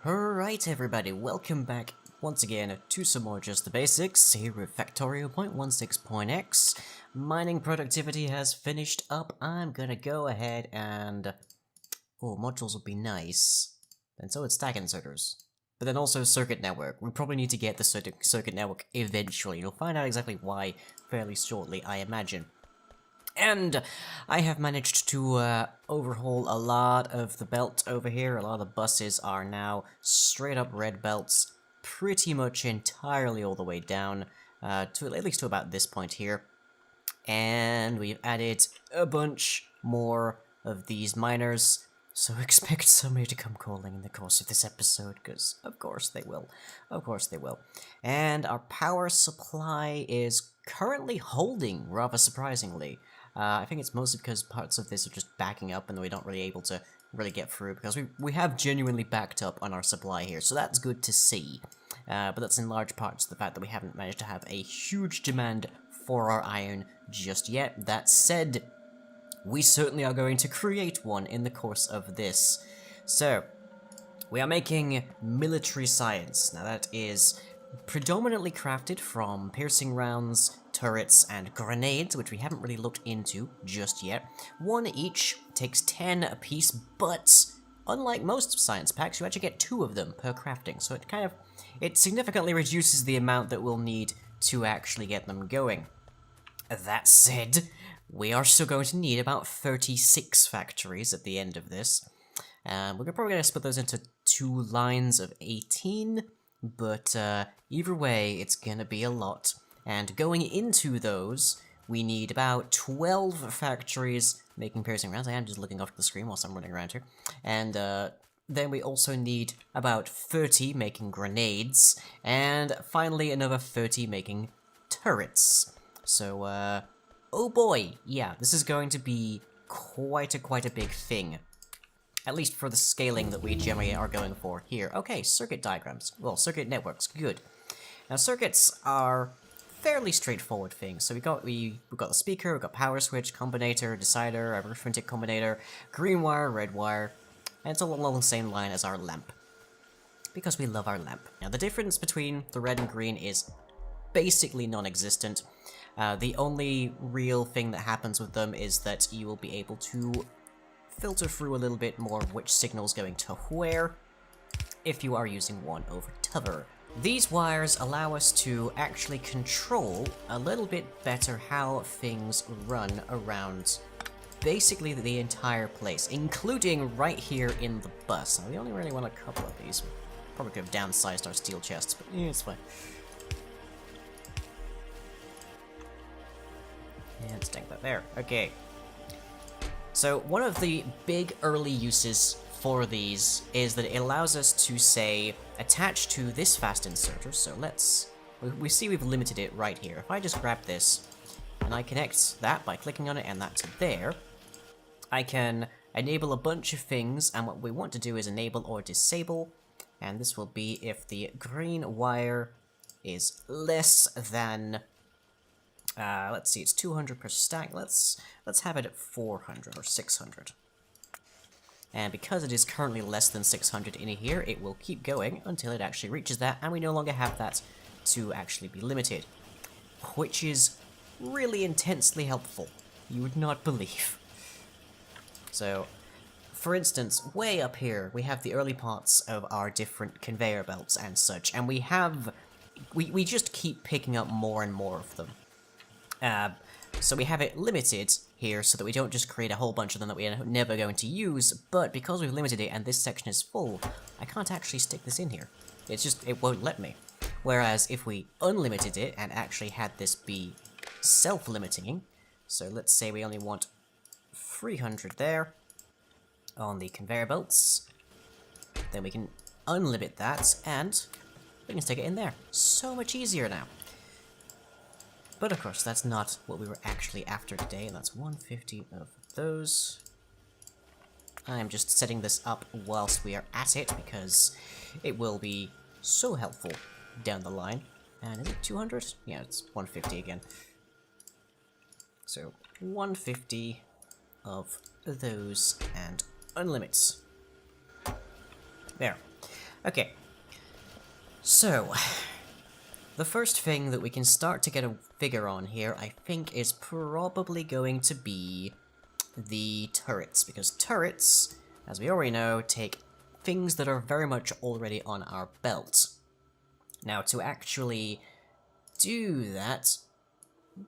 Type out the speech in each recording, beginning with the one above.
Alright everybody, welcome back once again to some more Just the Basics here with Factorio 0.16.x. Mining productivity has finished up. I'm gonna go ahead and... Oh, modules would be nice. And so would stack inserters. But then also circuit network. We probably need to get the circuit network eventually. You'll find out exactly why fairly shortly, I imagine. And I have managed to overhaul a lot of the belt over here. A lot of the buses are now straight up red belts, pretty much entirely all the way down, to at least to about this point here. And we've added a bunch more of these miners, so expect somebody to come calling in the course of this episode, because of course they will. Of course they will. And our power supply is currently holding, rather surprisingly. I think it's mostly because parts of this are just backing up and we're not really able to really get through, because we have genuinely backed up on our supply here, so that's good to see. But that's in large part to the fact that we haven't managed to have a huge demand for our iron just yet. That said, we certainly are going to create one in the course of this. So, we are making military science. Now that is predominantly crafted from piercing rounds, turrets, and grenades, which we haven't really looked into just yet. One each, takes 10 apiece, but unlike most science packs, you actually get 2 of them per crafting, so it significantly reduces the amount that we'll need to actually get them going. That said, we are still going to need about 36 factories at the end of this. We're probably going to split those into 2 lines of 18, but either way, it's going to be a lot. And going into those, we need about 12 factories making piercing rounds. I am just looking off the screen whilst I'm running around here. And then we also need about 30 making grenades, and finally another 30 making turrets. So, oh boy, yeah, this is going to be quite a big thing. At least for the scaling that we generally are going for here. Okay, circuit diagrams. Well, circuit networks, good. Now, circuits are fairly straightforward things. So we've got the speaker, we've got power switch, combinator, decider, arithmetic combinator, green wire, red wire, and it's all along the same line as our lamp. Because we love our lamp. Now, the difference between the red and green is basically non-existent. The only real thing that happens with them is that you will be able to filter through a little bit more of which signal's going to where, if you are using one over t'other. These wires allow us to actually control a little bit better how things run around basically the entire place, including right here in the bus. Now, we only really want a couple of these. Probably could have downsized our steel chests, but yeah, it's fine. And stick that there. Okay. So, one of the big early uses for these is that it allows us to, say, attach to this fast inserter. So we see we've limited it right here. If I just grab this, and I connect that by clicking on it and that to there, I can enable a bunch of things, and what we want to do is enable or disable, and this will be if the green wire is less than... let's see, it's 200 per stack. Let's have it at 400 or 600. And because it is currently less than 600 in here, it will keep going until it actually reaches that, and we no longer have that to actually be limited. Which is really intensely helpful. You would not believe. So, for instance, way up here, we have the early parts of our different conveyor belts and such, and we just keep picking up more and more of them. So we have it limited here so that we don't just create a whole bunch of them that we are never going to use, but because we've limited it and this section is full, I can't actually stick this in here. It won't let me. Whereas if we unlimited it and actually had this be self-limiting, so let's say we only want 300 there on the conveyor belts, then we can unlimit that and we can stick it in there. So much easier now. But of course, that's not what we were actually after today, and that's 150 of those. I'm just setting this up whilst we are at it, because it will be so helpful down the line. And is it 200? Yeah, it's 150 again. So, 150 of those, and unlimits. There. Okay. So, the first thing that we can start to get a figure on here, I think, is probably going to be the turrets, because turrets, as we already know, take things that are very much already on our belt. Now, to actually do that,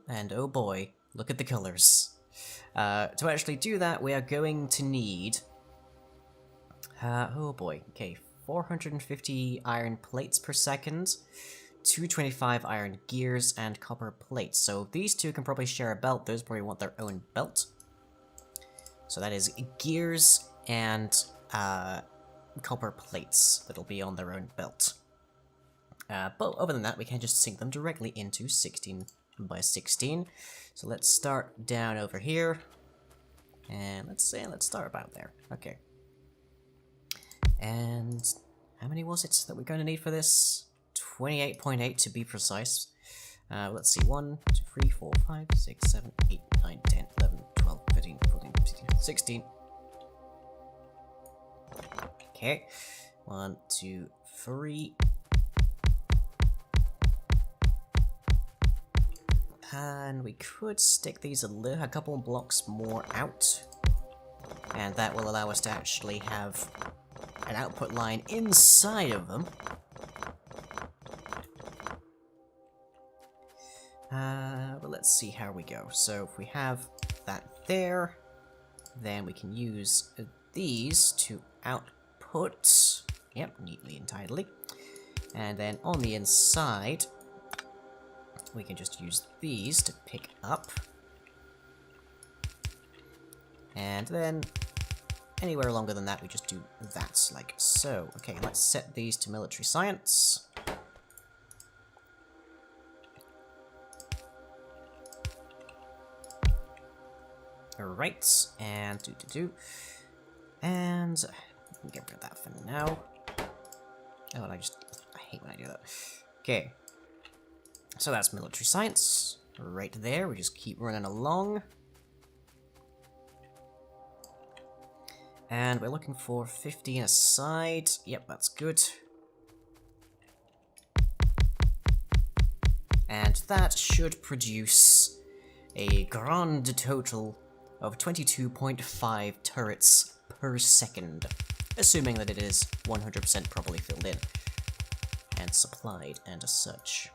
and oh boy, look at the colors. To actually do that, we are going to need, oh boy, okay, 450 iron plates per second, 225 iron gears, and copper plates. So these two can probably share a belt. Those probably want their own belt. So that is gears and copper plates that'll be on their own belt. But other than that, we can just sink them directly into 16 by 16. So let's start down over here. And let's start about there. Okay. And how many was it that we're going to need for this? 28.8 to be precise. Let's see, 1, 2, 3, 4, 5, 6, 7, 8, 9, 10, 11, 12, 13, 14, 15, 16. Okay. 1, 2, 3. And we could stick these a couple blocks more out. And that will allow us to actually have an output line inside of them. But let's see how we go. So if we have that there, then we can use these to output, yep, neatly and tidily. And then on the inside, we can just use these to pick up. And then anywhere longer than that, we just do that, like so. Okay, let's set these to military science. Alright, and and we can get rid of that for now. Oh, and I hate when I do that. Okay. So that's military science. Right there, we just keep running along. And we're looking for 15 aside. Yep, that's good. And that should produce a grand total of 22.5 turrets per second, assuming that it is 100% properly filled in and supplied and as such.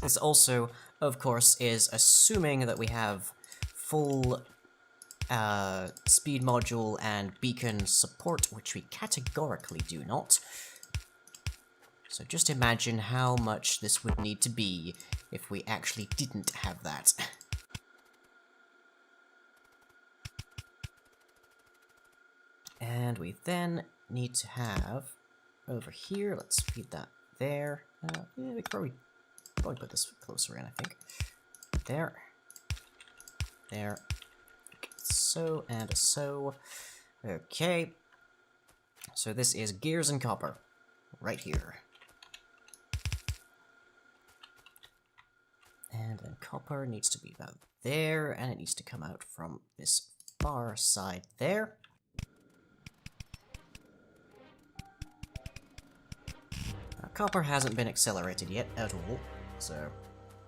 This also, of course, is assuming that we have full speed module and beacon support, which we categorically do not. So just imagine how much this would need to be if we actually didn't have that. And we then need to have, over here, let's feed that there. Yeah, we could probably put this closer in, I think. There. There. So, and so. Okay. So this is gears and copper. Right here. And then copper needs to be about there, and it needs to come out from this far side there. Copper hasn't been accelerated yet at all, so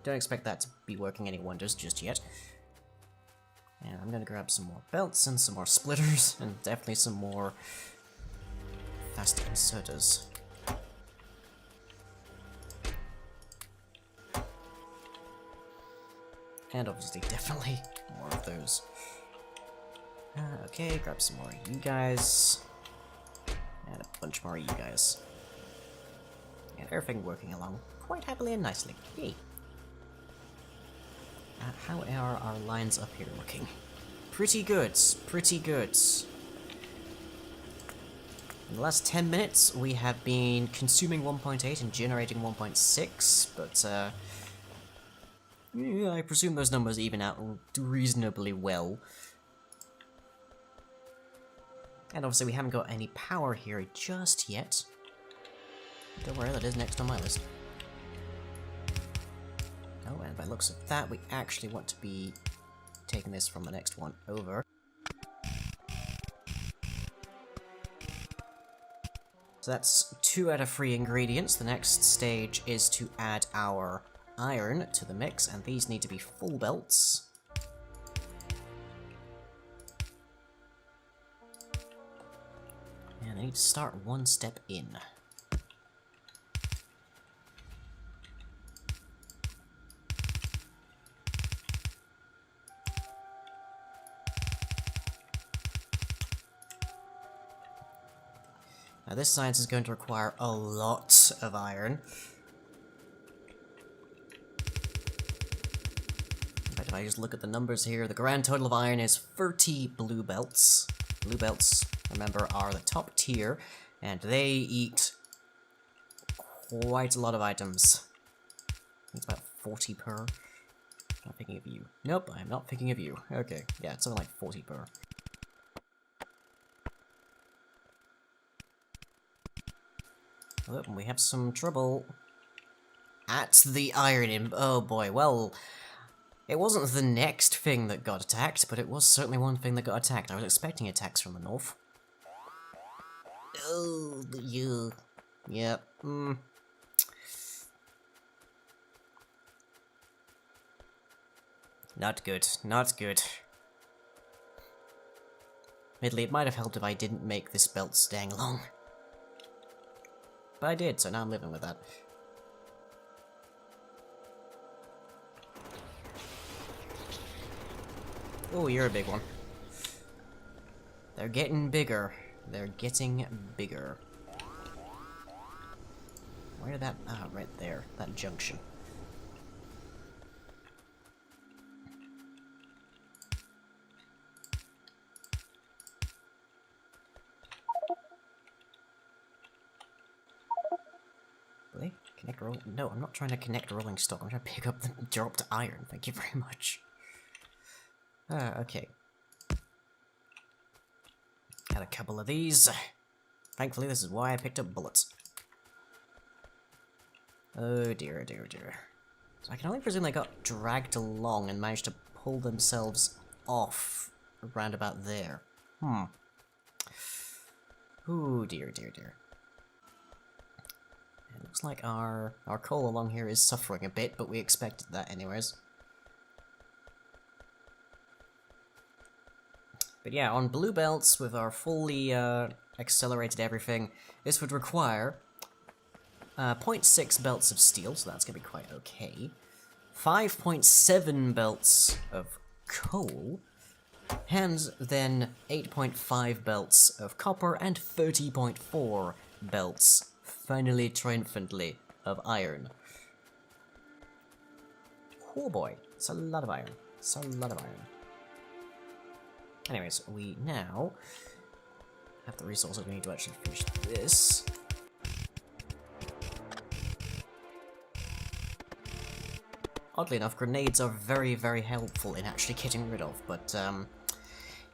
don't expect that to be working any wonders just yet. And I'm gonna grab some more belts and some more splitters, and definitely some more fast inserters. And obviously, definitely more of those. Okay, grab some more of you guys. And a bunch more of you guys. And everything working along quite happily and nicely. Yay! How are our lines up here looking? Pretty good, pretty good. In the last 10 minutes, we have been consuming 1.8 and generating 1.6, but yeah, I presume those numbers even out reasonably well. And obviously we haven't got any power here just yet. Don't worry, that is next on my list. Oh, and by the looks of that, we actually want to be taking this from the next one over. So that's 2 out of 3 ingredients. The next stage is to add our iron to the mix, and these need to be full belts. And I need to start 1 step in. Now this science is going to require a lot of iron. In fact, if I just look at the numbers here, the grand total of iron is 30 blue belts. Blue belts, remember, are the top tier, and they eat quite a lot of items. I think it's about 40 per. I'm not thinking of you. Nope, I'm not thinking of you. Okay, yeah, it's something like 40 per. Oh, we have some trouble at the iron. Oh boy, well, it wasn't the next thing that got attacked, but it was certainly one thing that got attacked. I was expecting attacks from the north. Oh, you. Yep. Not good. Not good. Admittedly, it might have helped if I didn't make this belt staying long. But I did, so now I'm living with that. Oh, you're a big one. They're getting bigger. They're getting bigger. Where did that... Ah, right there. That junction. Really? Connect roll... No, I'm not trying to connect rolling stock. I'm trying to pick up the dropped iron. Thank you very much. Okay. Had a couple of these. Thankfully, this is why I picked up bullets. Oh dear, oh dear, oh dear. So I can only presume they got dragged along and managed to pull themselves off around about there. Oh dear, dear, dear. It looks like our coal along here is suffering a bit, but we expected that anyways. But yeah, on blue belts, with our fully accelerated everything, this would require 0.6 belts of steel, so that's going to be quite okay. 5.7 belts of coal, and then 8.5 belts of copper, and 30.4 belts, finally triumphantly, of iron. Oh boy, it's a lot of iron. It's a lot of iron. Anyways, we now have the resources we need to actually finish this. Oddly enough, grenades are very, very helpful in actually getting rid of, but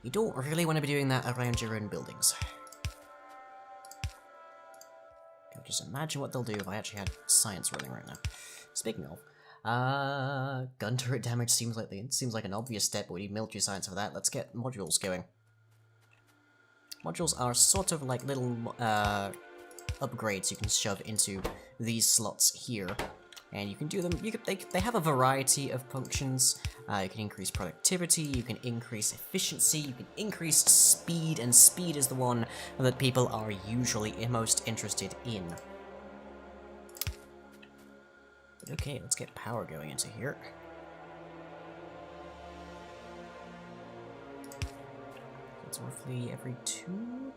you don't really want to be doing that around your own buildings. Can you just imagine what they'll do if I actually had science running right now. Speaking of, gun turret damage seems like an obvious step, but we need military science for that. Let's get modules going. Modules are sort of like little upgrades you can shove into these slots here, and you can do them. They have a variety of functions. You can increase productivity, you can increase efficiency, you can increase speed, and speed is the one that people are usually most interested in. Okay, let's get power going into here. It's roughly every 2?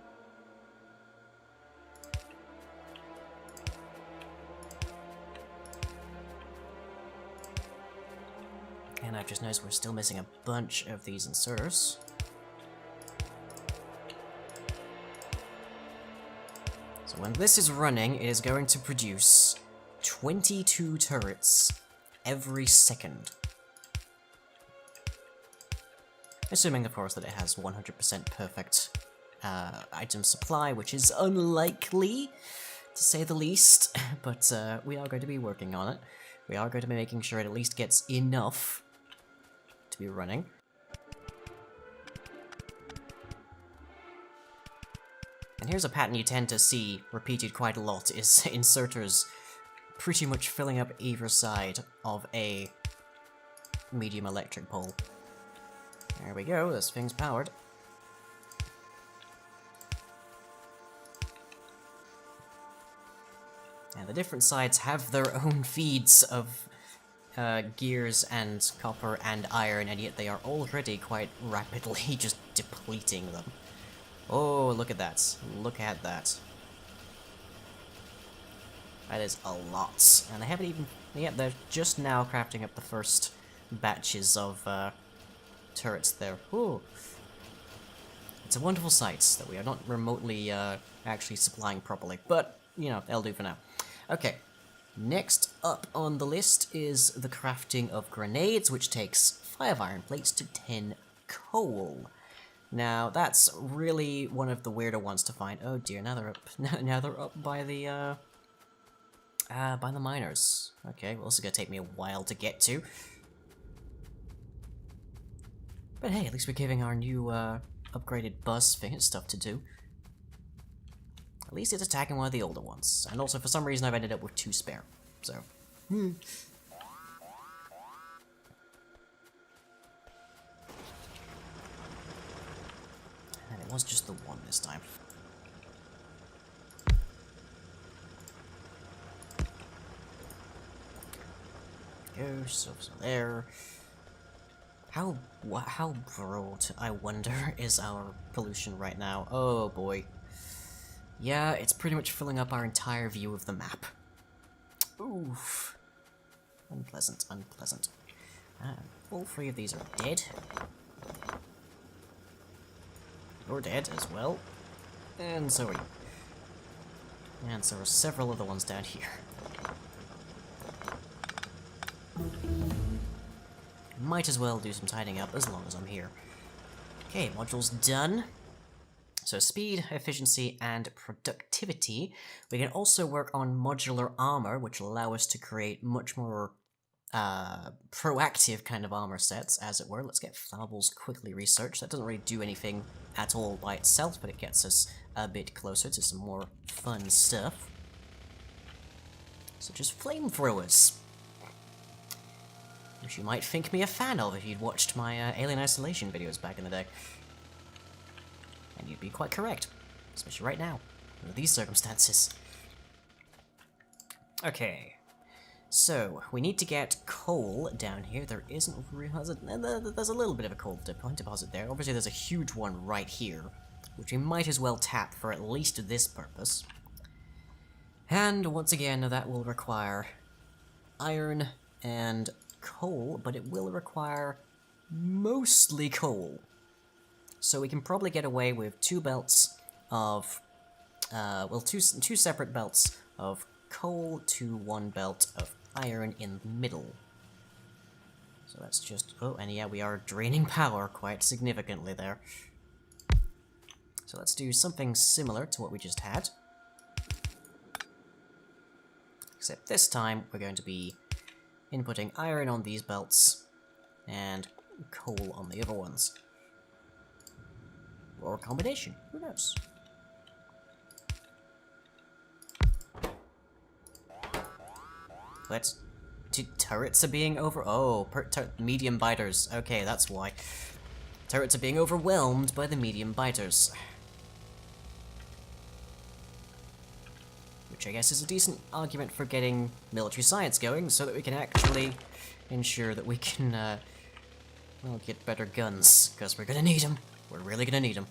And I've just noticed we're still missing a bunch of these inserters. So when this is running, it is going to produce 22 turrets every second. Assuming, of course, that it has 100% perfect item supply, which is unlikely, to say the least, but we are going to be working on it. We are going to be making sure it at least gets enough to be running. And here's a pattern you tend to see repeated quite a lot, is inserters pretty much filling up either side of a medium electric pole. There we go, this thing's powered. And the different sides have their own feeds of gears and copper and iron, and yet they are already quite rapidly just depleting them. Oh, look at that. Look at that. That is a lot. And they haven't even... Yep, they're just now crafting up the first batches of turrets there. Ooh. It's a wonderful sight that we are not remotely actually supplying properly. But, you know, that'll do for now. Okay. Next up on the list is the crafting of grenades, which takes 5 iron plates to 10 coal. Now, that's really one of the weirder ones to find. Oh dear, now they're up. Now they're up by the miners. Okay, well, this is gonna take me a while to get to. But hey, at least we're giving our new upgraded bus thing stuff to do. At least it's attacking one of the older ones. And also, for some reason, I've ended up with 2 spare. So, And it was just the one this time. Go, so there. How broad, I wonder, is our pollution right now? Oh boy. Yeah, it's pretty much filling up our entire view of the map. Oof. Unpleasant, unpleasant. All 3 of these are dead. You're dead as well. And so are you. And so are several other ones down here. Might as well do some tidying up as long as I'm here. Okay, module's done. So speed, efficiency, and productivity. We can also work on modular armor, which will allow us to create much more proactive kind of armor sets, as it were. Let's get flammables quickly researched. That doesn't really do anything at all by itself, but it gets us a bit closer to some more fun stuff. Such as flamethrowers, which you might think me a fan of if you'd watched my Alien Isolation videos back in the day. And you'd be quite correct, especially right now, under these circumstances. Okay, so we need to get coal down here. There isn't there's a little bit of a coal deposit there. Obviously there's a huge one right here, which we might as well tap for at least this purpose. And once again, that will require iron and coal, but it will require mostly coal. So we can probably get away with 2 belts of, well, two separate belts of coal to 1 belt of iron in the middle. So that's just, oh, and yeah, we are draining power quite significantly there. So let's do something similar to what we just had. Except this time, we're going to be inputting iron on these belts, and coal on the other ones. Or a combination, who knows? What? Turrets are being medium biters. Okay, that's why. Turrets are being overwhelmed by the medium biters. Which I guess is a decent argument for getting military science going, so that we can actually ensure that we can, well, get better guns, because we're gonna need them. We're really gonna need them.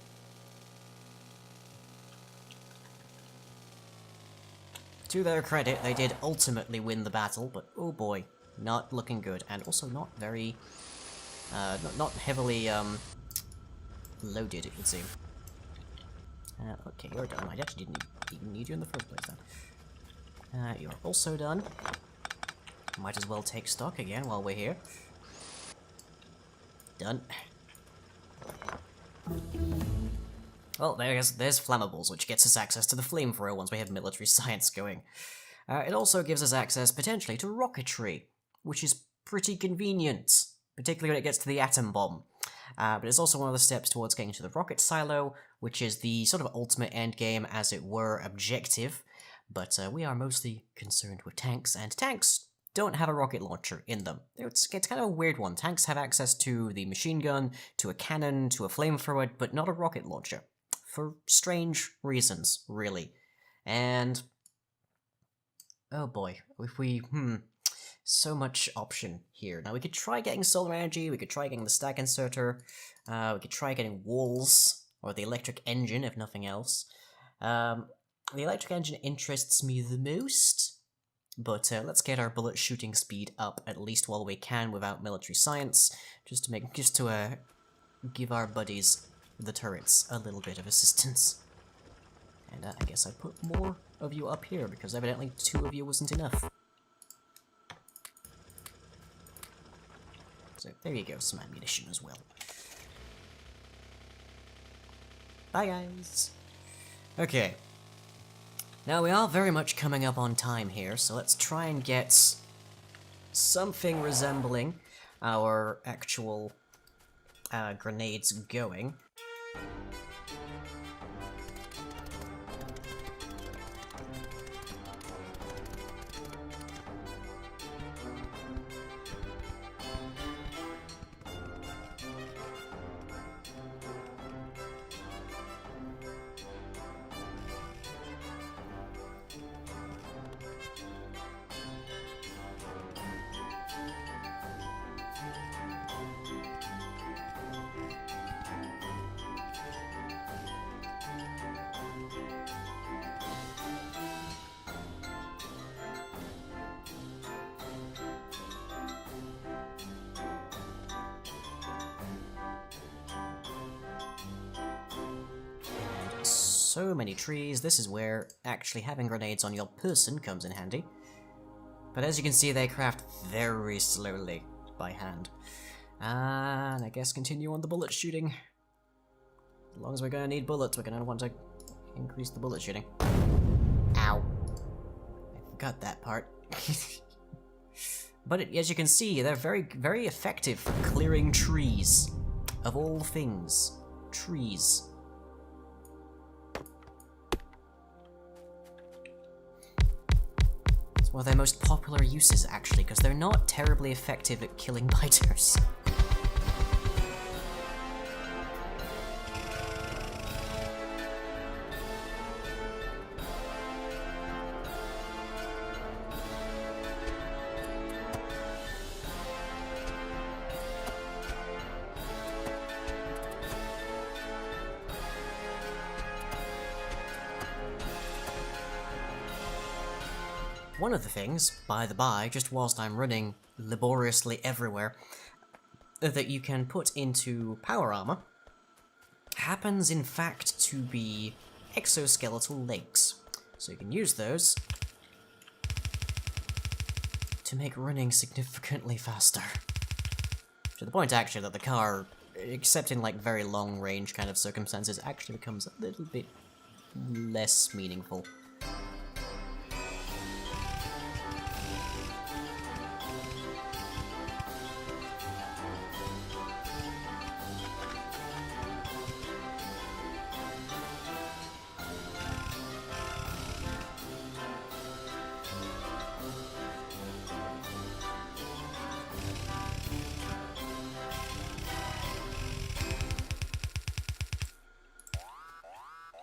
To their credit, they did ultimately win the battle, but oh boy, not looking good, and also not very, not heavily, loaded, it would seem. Okay, you're done. I actually didn't even need you in the first place, then. You're also done. Might as well take stock again while we're here. Done. Well, there's flammables, which gets us access to the flamethrower once we have military science going. It also gives us access, potentially, to rocketry, which is pretty convenient, particularly when it gets to the atom bomb. but it's also one of the steps towards getting to the rocket silo, which is the sort of ultimate endgame, as it were, objective. But we are mostly concerned with tanks, and tanks don't have a rocket launcher in them. It's kind of a weird one. Tanks have access to the machine gun, to a cannon, to a flamethrower, but not a rocket launcher. For strange reasons, really. And oh boy, if we, so much option here. Now we could try getting solar energy, we could try getting the stack inserter, we could try getting walls, or the electric engine if nothing else. The electric engine interests me the most, but let's get our bullet shooting speed up at least while we can without military science, just to give our buddies, the turrets, a little bit of assistance. And I guess I put more of you up here, because evidently 2 of you wasn't enough. So there you go, some ammunition as well. Bye guys! Okay. Now we are very much coming up on time here, so let's try and get something resembling our actual grenades going. So many trees. This is where actually having grenades on your person comes in handy. But as you can see, they craft very slowly by hand. And I guess continue on the bullet shooting. As long as we're gonna need bullets, we're gonna want to increase the bullet shooting. Ow. I forgot that part. But as you can see, they're very, very effective for clearing trees. Of all things. Trees. It's one of their most popular uses, actually, because they're not terribly effective at killing biters. One of the things, by the by, just whilst I'm running laboriously everywhere, that you can put into power armor, happens in fact to be exoskeletal legs. So you can use those to make running significantly faster. To the point, actually, that the car, except in like very long range kind of circumstances, actually becomes a little bit less meaningful.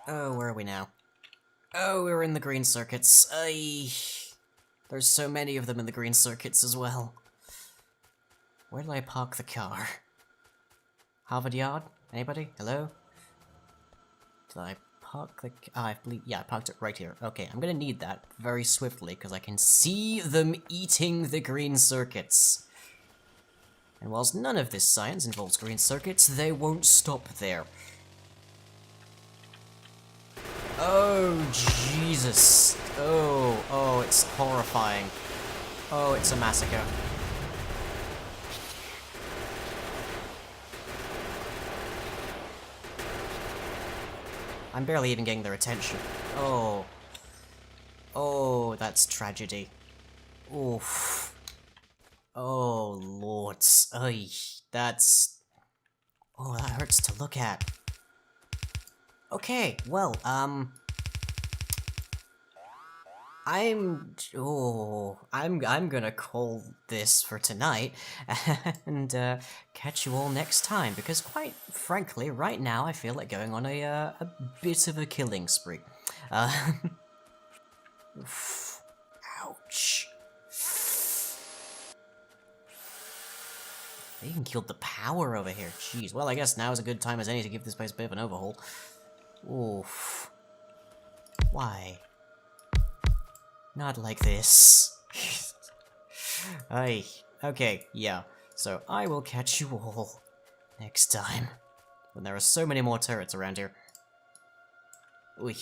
Oh, where are we now? Oh, we're in the green circuits. There's so many of them in the green circuits as well. Where did I park the car? Harvard Yard? Anybody? Hello? Did I park the... I believe... Yeah, I parked it right here. Okay, I'm gonna need that very swiftly, because I can see them eating the green circuits. And whilst none of this science involves green circuits, they won't stop there. Oh, Jesus. Oh, it's horrifying. Oh, it's a massacre. I'm barely even getting their attention. Oh. Oh, that's tragedy. Oof. Oh, lords. Ay, that's... Oh, that hurts to look at. Okay, well, I'm gonna call this for tonight, and catch you all next time, because quite frankly, right now I feel like going on a bit of a killing spree. Uh, ouch. They even killed the power over here, jeez. Well, I guess now is a good time as any to give this place a bit of an overhaul. Oof. Why? Not like this. Aye. Okay, yeah. So I will catch you all next time. When there are so many more turrets around here. Oy.